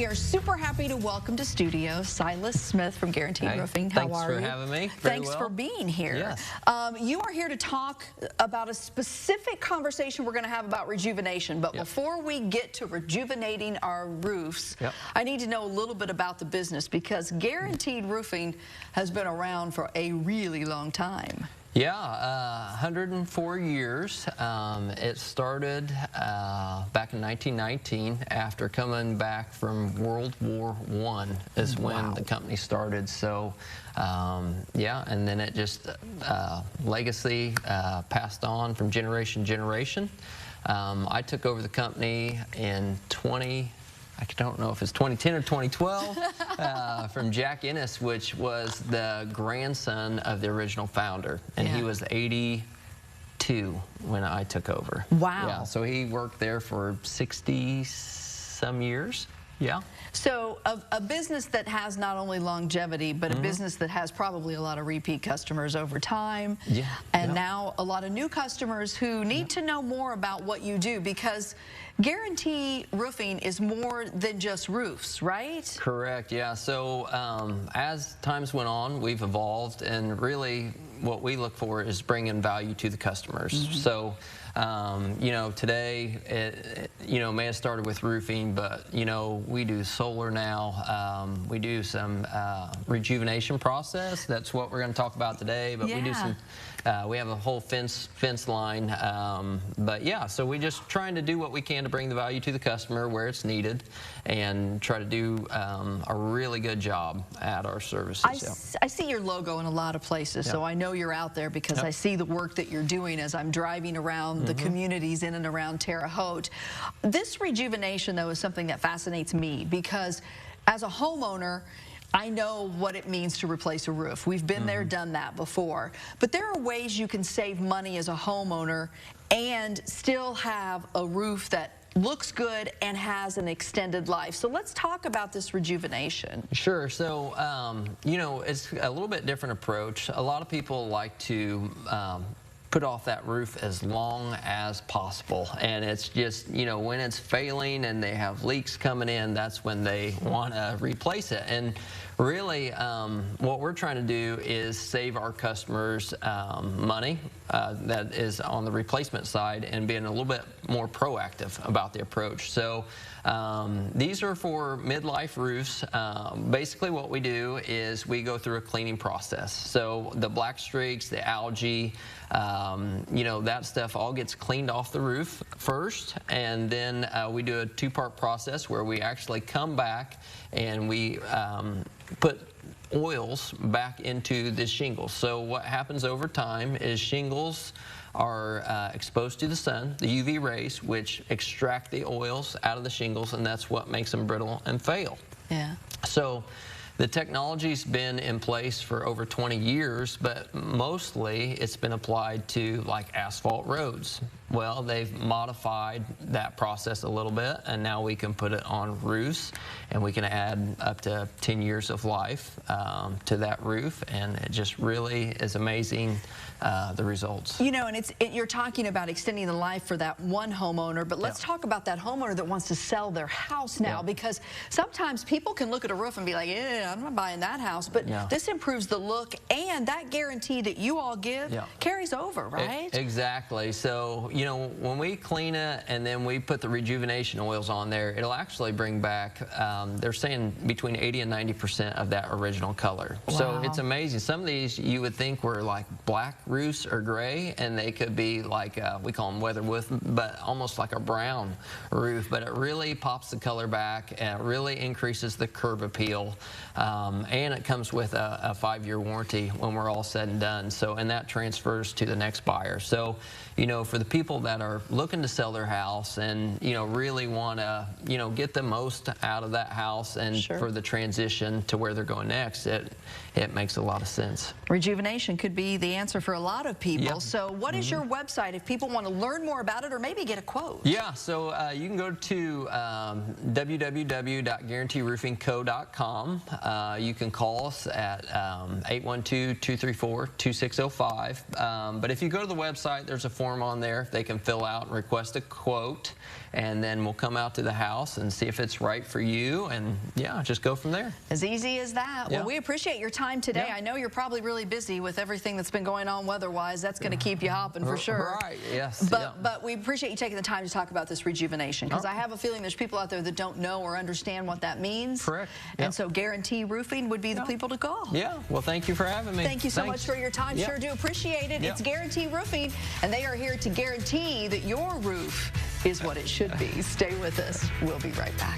are super happy to welcome to studio Sylas Smith from Guaranteed Roofing. How are you? Thanks for having me. Thanks for being here. Yes. You are here to talk about a specific conversation we're going to have about rejuvenation. But before we get to rejuvenating our roofs, I need to know a little bit about the business, because Guaranteed Roofing has been around for a really long time. Yeah, 104 years. It started back in 1919 after coming back from World War I is when the company started. So, yeah, and then it just, legacy passed on from generation to generation. I took over the company in I don't know if it's 2010 or 2012, from Jack Ennis, which was the grandson of the original founder. And he was 82 when I took over. Wow. Yeah, so he worked there for 60-some years. Yeah. So a business that has not only longevity, but a business that has probably a lot of repeat customers over time. Yeah. And now a lot of new customers who need to know more about what you do, because Guarantee Roofing is more than just roofs, right? Correct, yeah. So as times went on, we've evolved, and really what we look for is bringing value to the customers. So, you know, today, it may have started with roofing, but, you know, we do solar now. We do some rejuvenation process. That's what we're going to talk about today, but we do some, we have a whole fence line. But yeah, so we're just trying to do what we can to bring the value to the customer where it's needed, and try to do a really good job at our services. I see your logo in a lot of places, so I know you're out there because I see the work that you're doing as I'm driving around the communities in and around Terre Haute. This rejuvenation, though, is something that fascinates me, because as a homeowner, I know what it means to replace a roof. We've been there, done that before. But there are ways you can save money as a homeowner and still have a roof that looks good and has an extended life. So let's talk about this rejuvenation. Sure. So, you know, it's a little bit different approach. A lot of people like to put off that roof as long as possible, and it's just, you know, when it's failing and they have leaks coming in, that's when they want to replace it. And really, what we're trying to do is save our customers money that is on the replacement side, and being a little bit more proactive about the approach. So these are for midlife roofs. Basically what we do is we go through a cleaning process. So the black streaks, the algae, you know, that stuff all gets cleaned off the roof first, and then we do a two-part process where we actually come back and we put oils back into the shingles. So what happens over time is shingles are exposed to the sun, the UV rays, which extract the oils out of the shingles, and that's what makes them brittle and fail. Yeah. So the technology's been in place for over 20 years, but mostly it's been applied to like asphalt roads. Well, they've modified that process a little bit, and now we can put it on roofs, and we can add up to 10 years of life to that roof, and it just really is amazing, the results. You know, and you're talking about extending the life for that one homeowner, but let's talk about that homeowner that wants to sell their house now, because sometimes people can look at a roof and be like, yeah, I'm not buying that house, but this improves the look, and that guarantee that you all give carries over, right? Exactly. So, you know, when we clean it and then we put the rejuvenation oils on there, it'll actually bring back, they're saying between 80 and 90% of that original color. Wow. So it's amazing. Some of these you would think were like black roofs or gray, and they could be like, we call them weather roof, but almost like a brown roof. But it really pops the color back, and it really increases the curb appeal. And it comes with a 5-year warranty when we're all said and done. So, and that transfers to the next buyer. So, you know, for the people that are looking to sell their house and, you know, really want to, you know, get the most out of that house, and for the transition to where they're going next, it makes a lot of sense. Rejuvenation could be the answer for a lot of people. So what is your website if people want to learn more about it or maybe get a quote? Yeah, so you can go to www.guaranteeroofingco.com. You can call us at 812-234-2605. But if you go to the website, there's a form on there they can fill out and request a quote, and then we'll come out to the house and see if it's right for you, and yeah, just go from there. As easy as that. Yeah. Well, we appreciate your time today. Yeah. I know you're probably really busy with everything that's been going on weather-wise. That's going to keep you hopping for sure. Right, yes. But we appreciate you taking the time to talk about this rejuvenation, because I have a feeling there's people out there that don't know or understand what that means. Correct. And so Guarantee Roofing would be the people to call. Yeah, well, thank you for having me. Thank you so much for your time. Yep. Sure do appreciate it. Yep. It's Guarantee Roofing, and they are here to guarantee that your roof is what it should be. Stay with us. We'll be right back.